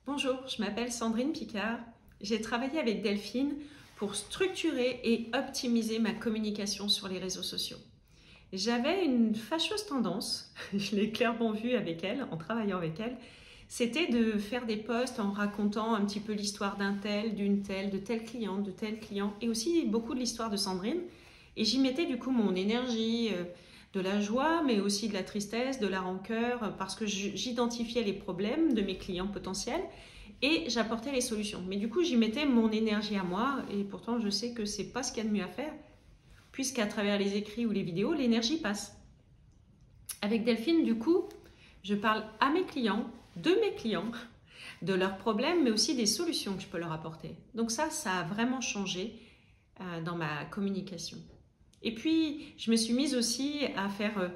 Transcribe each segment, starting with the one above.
Bonjour, je m'appelle Sandrine Picard. J'ai travaillé avec Delphine pour structurer et optimiser ma communication sur les réseaux sociaux. J'avais une fâcheuse tendance, je l'ai clairement vu avec elle, en travaillant avec elle, c'était de faire des posts en racontant un petit peu l'histoire d'un tel, d'une telle, de tel client, de tel client, et aussi beaucoup de l'histoire de Sandrine. Et j'y mettais du coup mon énergie, de la joie, mais aussi de la tristesse, de la rancœur, parce que j'identifiais les problèmes de mes clients potentiels et j'apportais les solutions. Mais du coup, j'y mettais mon énergie à moi, et pourtant je sais que c'est pas ce qu'il y a de mieux à faire, puisqu'à travers les écrits ou les vidéos, l'énergie passe. Avec Delphine, du coup, je parle à mes clients, de leurs problèmes, mais aussi des solutions que je peux leur apporter. Donc ça a vraiment changé dans ma communication. Et puis, je me suis mise aussi à faire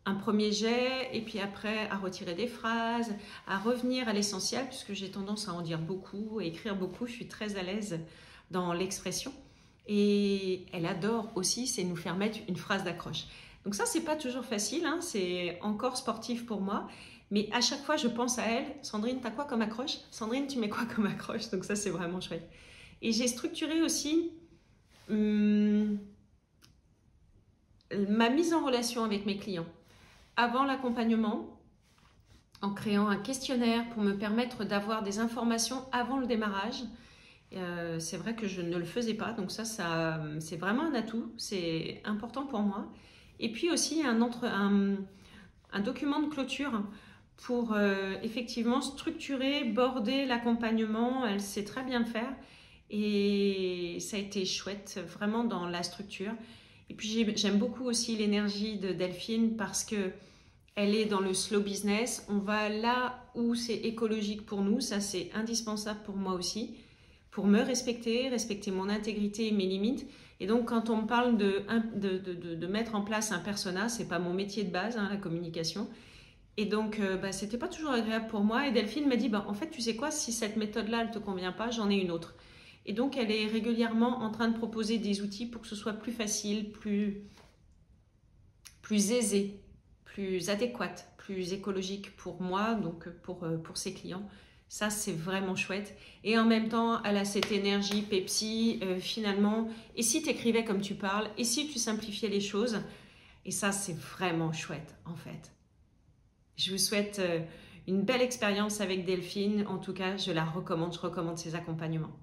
un premier jet, et puis après à retirer des phrases, à revenir à l'essentiel, puisque j'ai tendance à en dire beaucoup, à écrire beaucoup, je suis très à l'aise dans l'expression. Et elle adore aussi, c'est nous faire mettre une phrase d'accroche. Donc ça, c'est pas toujours facile, hein, c'est encore sportif pour moi, mais à chaque fois, je pense à elle. Sandrine, t'as quoi comme accroche? Sandrine, tu mets quoi comme accroche? Donc ça, c'est vraiment chouette. Et j'ai structuré aussi ma mise en relation avec mes clients. Avant l'accompagnement, en créant un questionnaire pour me permettre d'avoir des informations avant le démarrage. C'est vrai que je ne le faisais pas, donc ça c'est vraiment un atout, c'est important pour moi. Et puis aussi un document de clôture pour effectivement structurer, border l'accompagnement. Elle sait très bien le faire et ça a été chouette vraiment dans la structure. Et puis j'aime beaucoup aussi l'énergie de Delphine parce que elle est dans le slow business. On va là où c'est écologique pour nous, ça c'est indispensable pour moi aussi, pour me respecter, respecter mon intégrité et mes limites. Et donc quand on me parle de mettre en place un persona, c'est pas mon métier de base, hein, la communication. Et donc c'était pas toujours agréable pour moi. Et Delphine m'a dit, en fait tu sais quoi, si cette méthode-là elle te convient pas, j'en ai une autre. Et donc elle est régulièrement en train de proposer des outils pour que ce soit plus facile, plus aisé, plus adéquate, plus écologique pour moi, donc pour ses clients. Ça, c'est vraiment chouette. Et en même temps, elle a cette énergie Pepsi, finalement. Et si tu écrivais comme tu parles, et si tu simplifiais les choses, et ça, c'est vraiment chouette, en fait. Je vous souhaite une belle expérience avec Delphine. En tout cas, je recommande ses accompagnements.